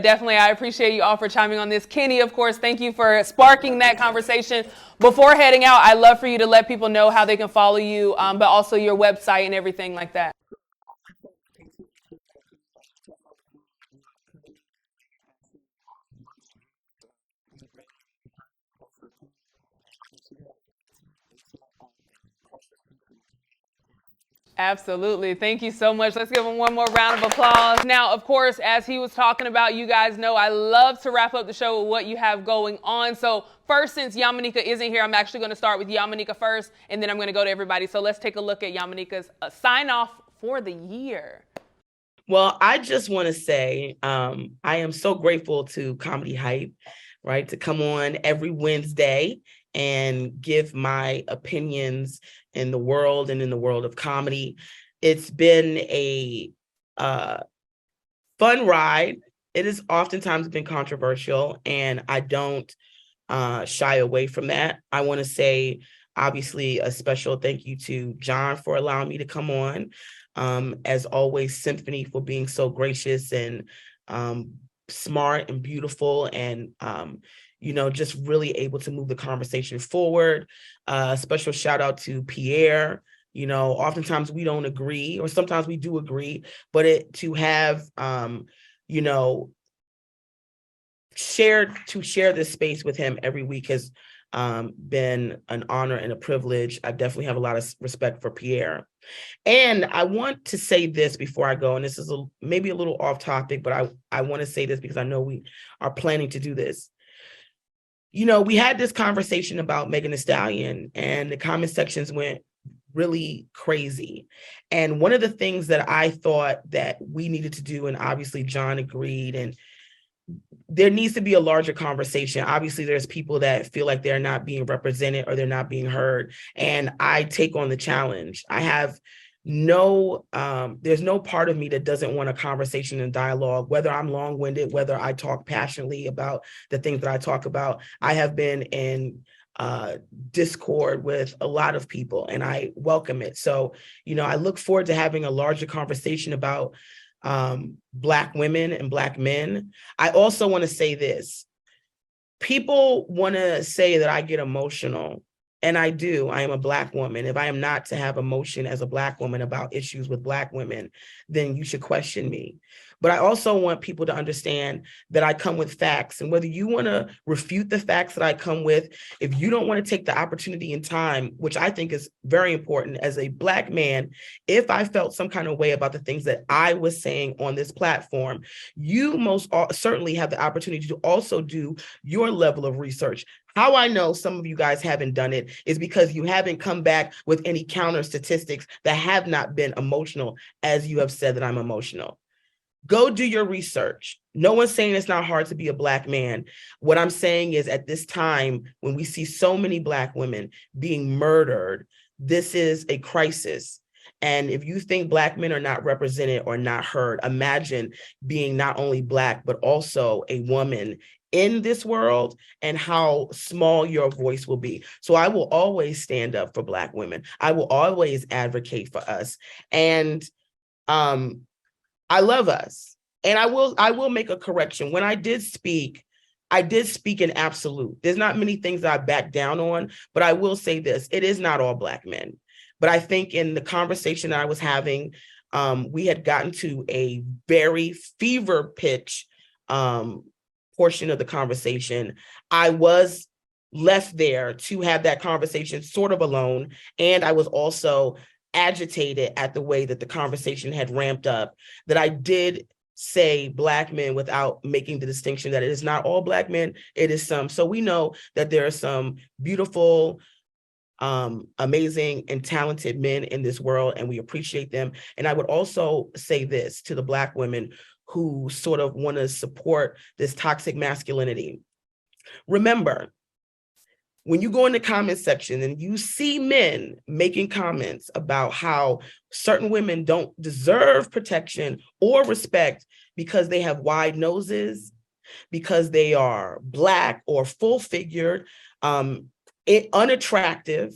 Definitely, I appreciate you all for chiming on this. Kenny, of course, thank you for sparking that conversation. Before heading out, I'd love for you to let people know how they can follow you, but also your website and everything like that. Absolutely. Thank you so much. Let's give him one more round of applause. Now, of course, as he was talking about, you guys know I love to wrap up the show with what you have going on. So first, since Yamaneika isn't here, I'm actually going to start with Yamaneika first, and then I'm going to go to everybody. So let's take a look at Yamaneika's sign off for the year. Well, I just want to say I am so grateful to Comedy Hype, right, to come on every Wednesday and give my opinions in the world and in the world of comedy. It's been a uh, fun ride. It has oftentimes been controversial, and I don't shy away from that. I want to say, obviously, a special thank you to John for allowing me to come on. As always, Symphony for being so gracious and smart and beautiful, and just really able to move the conversation forward. Special shout out to Pierre. Oftentimes we don't agree, or sometimes we do agree, but to have you know share this space with him every week has been an honor and a privilege. I definitely have a lot of respect for Pierre. And I want to say this before I go, and this is maybe a little off topic, but I want to say this because I know we are planning to do this. We had this conversation about Megan Thee Stallion, and the comment sections went really crazy. And one of the things that I thought that we needed to do, and obviously John agreed, and there needs to be a larger conversation. Obviously, there's people that feel like they're not being represented or they're not being heard. And I take on the challenge. I have there's no part of me that doesn't want a conversation and dialogue, whether I'm long-winded, whether I talk passionately about the things that I talk about. I have been in discord with a lot of people, and I welcome it. So, I look forward to having a larger conversation about Black women and Black men. I also want to say this. People want to say that I get emotional, and I do. I am a Black woman. If I am not to have emotion as a Black woman about issues with Black women, then you should question me. But I also want people to understand that I come with facts. And whether you want to refute the facts that I come with, if you don't want to take the opportunity and time, which I think is very important as a Black man, if I felt some kind of way about the things that I was saying on this platform, you most certainly have the opportunity to also do your level of research. How I know some of you guys haven't done it is because you haven't come back with any counter statistics that have not been emotional, as you have said that I'm emotional. Go do your research. No one's saying it's not hard to be a Black man. What I'm saying is, at this time, when we see so many Black women being murdered, this is a crisis. And if you think Black men are not represented or not heard, imagine being not only Black, but also a woman in this world, and how small your voice will be. So I will always stand up for Black women. I will always advocate for us. And I love us. And I will make a correction. When I did speak in absolute. There's not many things that I back down on, but I will say this: it is not all Black men. But I think in the conversation that I was having, we had gotten to a very fever pitch portion of the conversation. I was left there to have that conversation sort of alone. And I was also agitated at the way that the conversation had ramped up, that I did say Black men without making the distinction that it is not all Black men, it is some. So we know that there are some beautiful, amazing and talented men in this world, and we appreciate them. And I would also say this to the Black women who sort of want to support this toxic masculinity. Remember, when you go in the comment section and you see men making comments about how certain women don't deserve protection or respect because they have wide noses, because they are Black or full-figured, unattractive,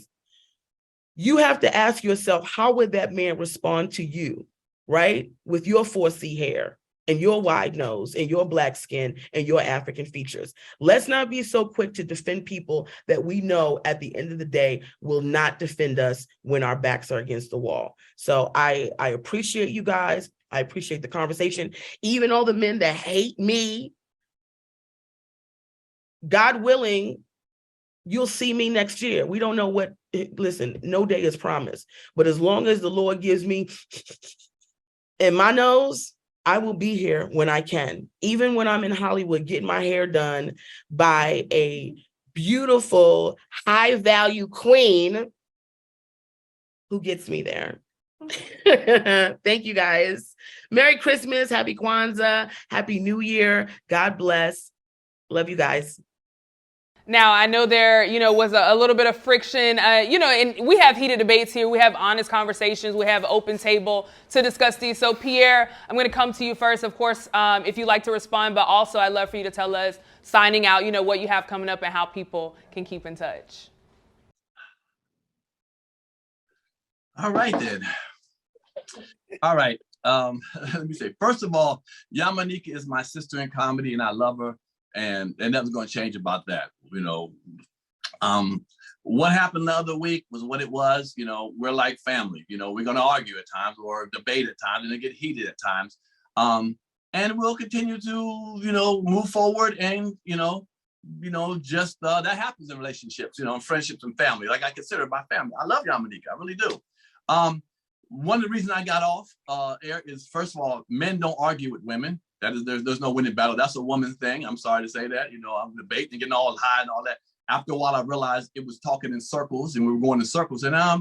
you have to ask yourself, how would that man respond to you, right? With your 4C hair and your wide nose and your Black skin and your African features. Let's not be so quick to defend people that we know at the end of the day will not defend us when our backs are against the wall. So I appreciate you guys. I appreciate the conversation. Even all the men that hate me, God willing, you'll see me next year. We don't know what, listen, no day is promised. But as long as the Lord gives me in my nose, I will be here when I can. Even when I'm in Hollywood getting my hair done by a beautiful, high-value queen who gets me there. Thank you, guys. Merry Christmas. Happy Kwanzaa. Happy New Year. God bless. Love you guys. Now, I know there, was a little bit of friction, and we have heated debates here. We have honest conversations. We have open table to discuss these. So, Pierre, I'm going to come to you first, of course, if you'd like to respond, but also I'd love for you to tell us, signing out, what you have coming up and how people can keep in touch. All right, then. All right. Let me say, first of all, Yamaneika is my sister in comedy, and I love her. And nothing's going to change about that. What happened the other week was what it was. We're like family. We're going to argue at times or debate at times and get heated at times. And we'll continue to, move forward and, just that happens in relationships, in friendships and family. Like I consider it my family. I love Yamaneika. I really do. One of the reasons I got off air is, first of all, men don't argue with women. That is, there's no winning battle. That's a woman thing. I'm sorry to say that. I'm debating and getting all high and all that. After a while, I realized it was talking in circles and we were going in circles. And I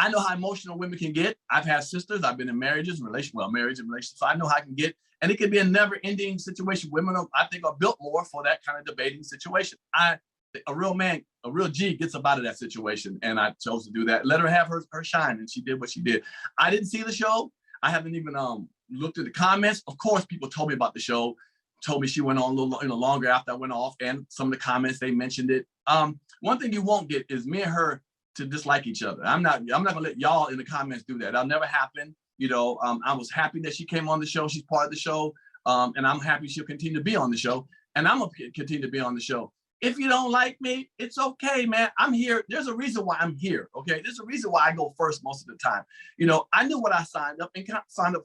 know how emotional women can get. I've had sisters. I've been in marriage and relationships. So I know how I can get. And it can be a never-ending situation. Women, I think, are built more for that kind of debating situation. A real man, a real G gets up out of that situation. And I chose to do that. Let her have her shine. And she did what she did. I didn't see the show. I haven't even looked at the comments. Of course, people told me about the show, told me she went on a little longer after I went off, and some of the comments, they mentioned it. One thing you won't get is me and her to dislike each other. I'm not gonna let y'all in the comments do that. That'll never happen. I was happy that she came on the show. She's part of the show. And I'm happy she'll continue to be on the show. And I'm gonna continue to be on the show. If you don't like me, it's okay, man. I'm here. There's a reason why I'm here, okay? There's a reason why I go first most of the time. I knew what I signed up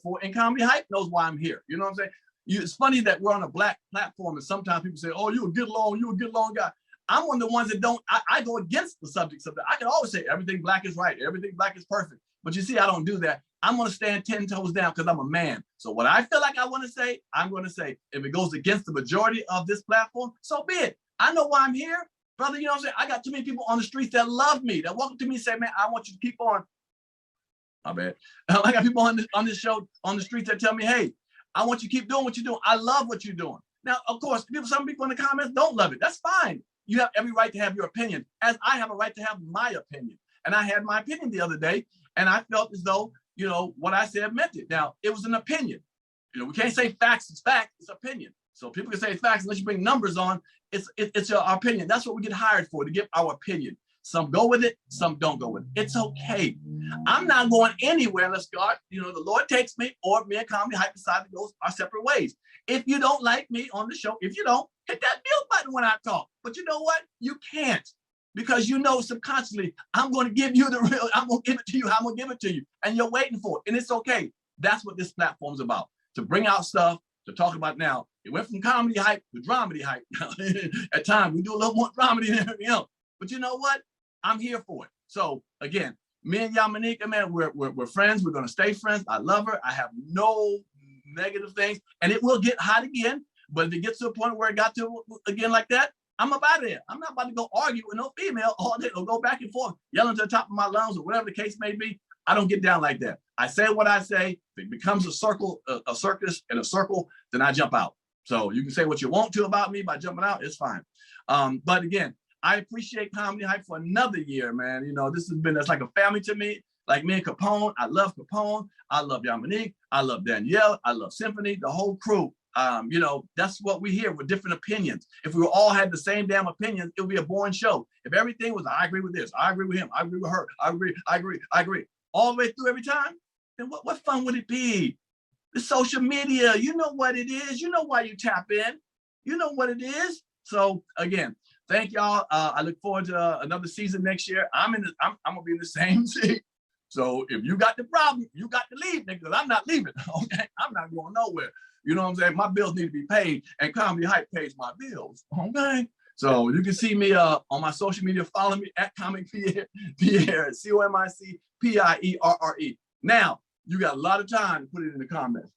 for, and Comedy Hype knows why I'm here. You know what I'm saying? It's funny that we're on a Black platform, and sometimes people say, oh, you're a good long guy. I'm one of the ones that I go against the subjects of that. I can always say everything Black is right, everything Black is perfect. But you see, I don't do that. I'm going to stand 10 toes down because I'm a man. So what I feel like I want to say, I'm going to say. If it goes against the majority of this platform, so be it. I know why I'm here, brother. You know what I'm saying? I got too many people on the streets that love me, that walk up to me and say, man, I want you to keep on. My bad. I got people on this show, on the streets that tell me, hey, I want you to keep doing what you're doing. I love what you're doing. Now, of course, some people in the comments don't love it. That's fine. You have every right to have your opinion, as I have a right to have my opinion. And I had my opinion the other day, and I felt as though, what I said meant it. Now, it was an opinion. We can't say facts is fact, it's opinion. So people can say facts unless you bring numbers on. It's our opinion. That's what we get hired for, to give our opinion. Some go with it, some don't go with it. It's okay. I'm not going anywhere unless God, the Lord takes me, or me and Comedy Hype decide to go our separate ways. If you don't like me on the show, if you don't, hit that mute button when I talk. But you know what? You can't. Because subconsciously, I'm going to give you the real, I'm going to give it to you, I'm going to give it to you. And you're waiting for it. And it's okay. That's what this platform's about. To bring out stuff, to talk about now. It went from comedy hype to dramedy hype. At times, we do a little more dramedy than everything else. But you know what? I'm here for it. So again, me and Yamaneika, man, we're friends. We're going to stay friends. I love her. I have no negative things. And it will get hot again. But if it gets to a point where it got to again like that, I'm about there. I'm not about to go argue with no female all day or go back and forth, yelling to the top of my lungs or whatever the case may be. I don't get down like that. I say what I say. If it becomes a circle, a circus and a circle, then I jump out. So you can say what you want to about me by jumping out. It's fine. But again, I appreciate Comedy Hype for another year, man. This has been, it's like a family to me. Like me and Capone. I love Capone. I love Yamaneika. I love Danielle. I love Symphony, the whole crew. That's what we hear with different opinions. If we all had the same damn opinions, it would be a boring show. If everything was, I agree with this, I agree with him, I agree with her, I agree, all the way through every time, then what fun would it be? The social media, you know what it is. You know why you tap in. You know what it is. So again, thank y'all. I look forward to another season next year. I'm gonna be in the same seat. So if you got the problem, you got to leave, nigga, because I'm not leaving. Okay, I'm not going nowhere. You know what I'm saying? My bills need to be paid, and Comedy Hype pays my bills. Okay. So you can see me on my social media. Follow me at Comic Pierre, Pierre, COMICPIERRE. Now, you got a lot of time to put it in the comments.